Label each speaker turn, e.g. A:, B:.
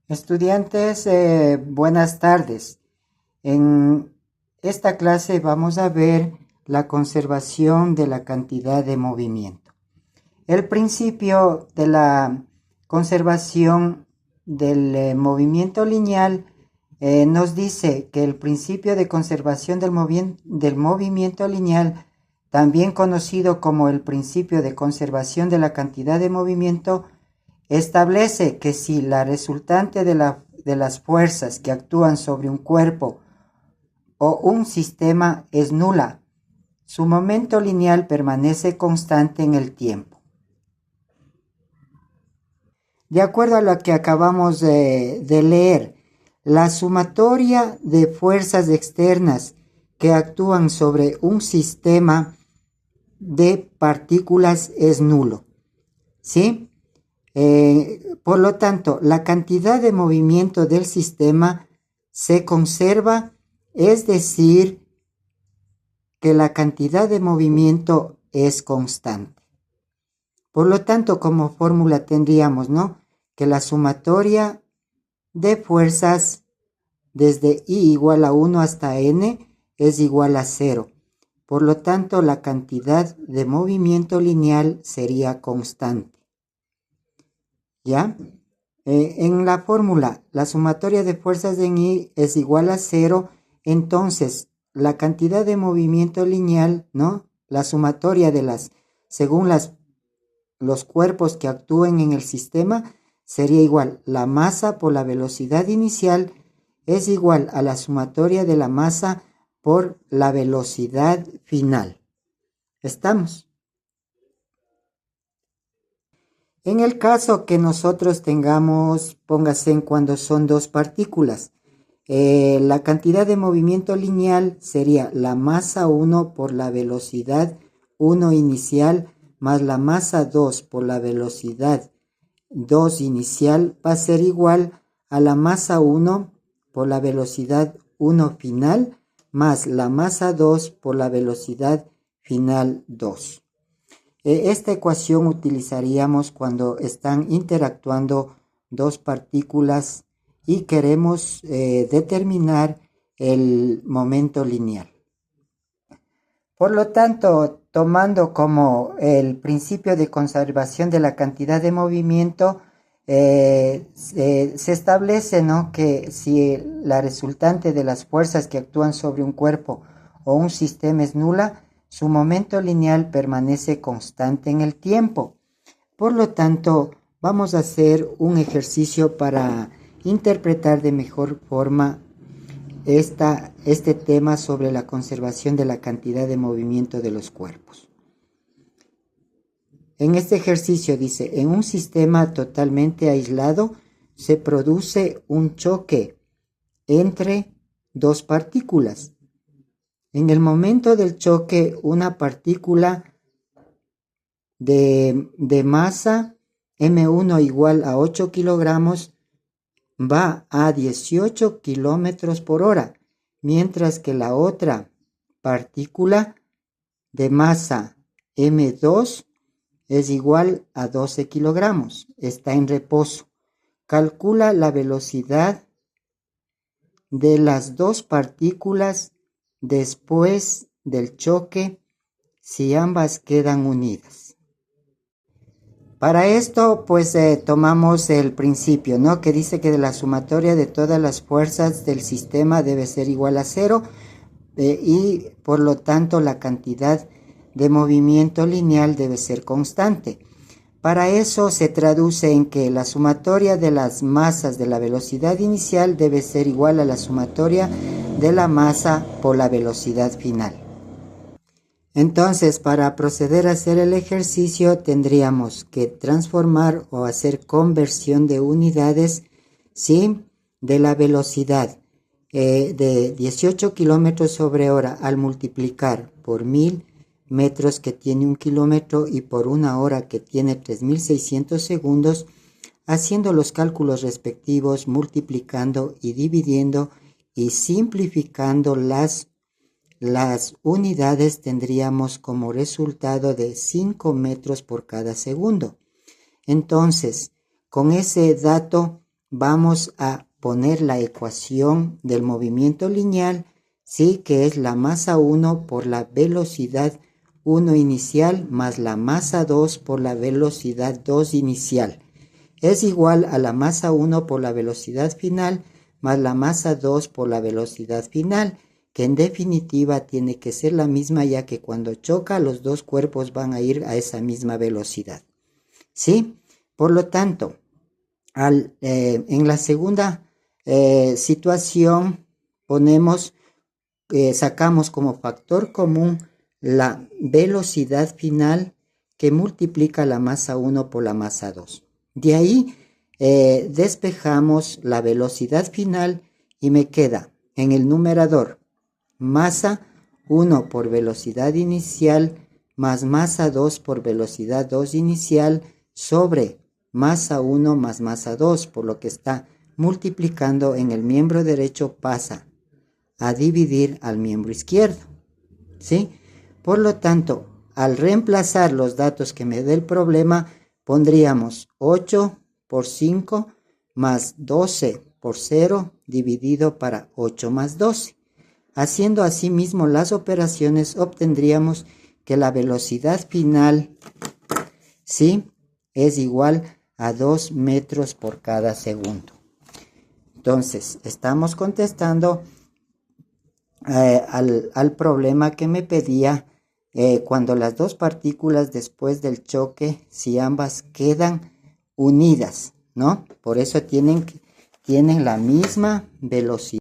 A: Estudiantes, buenas tardes. En esta clase vamos a ver la conservación de la cantidad de movimiento. El principio de la conservación del movimiento lineal nos dice que el principio de conservación del movimiento lineal, también conocido como el principio de conservación de la cantidad de movimiento, establece que si la resultante de las fuerzas que actúan sobre un cuerpo o un sistema es nula, su momento lineal permanece constante en el tiempo. De acuerdo a lo que acabamos de leer, la sumatoria de fuerzas externas que actúan sobre un sistema de partículas es nulo, ¿sí? Por lo tanto, la cantidad de movimiento del sistema se conserva, es decir, que la cantidad de movimiento es constante. Por lo tanto, como fórmula tendríamos, ¿no?, que la sumatoria de fuerzas desde I igual a 1 hasta N es igual a 0. Por lo tanto, la cantidad de movimiento lineal sería constante. ¿Ya? En la fórmula, la sumatoria de fuerzas en I es igual a 0, entonces la cantidad de movimiento lineal, ¿no?, la sumatoria según los cuerpos que actúen en el sistema, sería igual la masa por la velocidad inicial es igual a la sumatoria de la masa por la velocidad final. ¿Estamos? En el caso que nosotros tengamos, póngase en cuando son dos partículas, la cantidad de movimiento lineal sería la masa 1 por la velocidad 1 inicial más la masa 2 por la velocidad 2 inicial va a ser igual a la masa 1 por la velocidad 1 final más la masa 2 por la velocidad final 2. Esta ecuación utilizaríamos cuando están interactuando dos partículas y queremos determinar el momento lineal. Por lo tanto, tomando como el principio de conservación de la cantidad de movimiento, se establece, ¿no?, que si la resultante de las fuerzas que actúan sobre un cuerpo o un sistema es nula, su momento lineal permanece constante en el tiempo. Por lo tanto, vamos a hacer un ejercicio para interpretar de mejor forma este tema sobre la conservación de la cantidad de movimiento de los cuerpos. En este ejercicio dice, en un sistema totalmente aislado se produce un choque entre dos partículas. En el momento del choque, una partícula de masa M1 igual a 8 kilogramos va a 18 kilómetros por hora, mientras que la otra partícula de masa M2 es igual a 12 kilogramos, está en reposo. Calcula la velocidad de las dos partículas después del choque si ambas quedan unidas. Para esto, pues tomamos el principio, ¿no?, que dice que de la sumatoria de todas las fuerzas del sistema debe ser igual a 0 y por lo tanto la cantidad de movimiento lineal debe ser constante. Para eso se traduce en que la sumatoria de las masas de la velocidad inicial debe ser igual a la sumatoria de la masa por la velocidad final. Entonces, para proceder a hacer el ejercicio, tendríamos que transformar o hacer conversión de unidades, ¿sí?, de la velocidad de 18 kilómetros sobre hora al multiplicar por 1000 metros que tiene 1 kilómetro y por 1 hora que tiene 3600 segundos, haciendo los cálculos respectivos, multiplicando y dividiendo y simplificando las unidades, tendríamos como resultado de 5 metros por cada segundo. Entonces, con ese dato vamos a poner la ecuación del movimiento lineal, ¿sí? Que es la masa 1 por la velocidad 1 inicial más la masa 2 por la velocidad 2 inicial. Es igual a la masa 1 por la velocidad final más la masa 2 por la velocidad final, que en definitiva tiene que ser la misma, ya que cuando choca los dos cuerpos van a ir a esa misma velocidad, ¿sí? Por lo tanto, en la segunda situación sacamos como factor común la velocidad final que multiplica la masa 1 por la masa 2. De ahí despejamos la velocidad final y me queda en el numerador masa 1 por velocidad inicial más masa 2 por velocidad 2 inicial sobre masa 1 más masa 2, por lo que está multiplicando en el miembro derecho pasa a dividir al miembro izquierdo, ¿sí? Por lo tanto, al reemplazar los datos que me dé el problema, pondríamos 8 por 5 más 12 por 0 dividido para 8 más 12. Haciendo asimismo las operaciones, obtendríamos que la velocidad final, ¿sí?, es igual a 2 metros por cada segundo. Entonces, estamos contestando al problema que me pedía cuando las dos partículas después del choque, si ambas quedan unidas, ¿no? Por eso tienen la misma velocidad.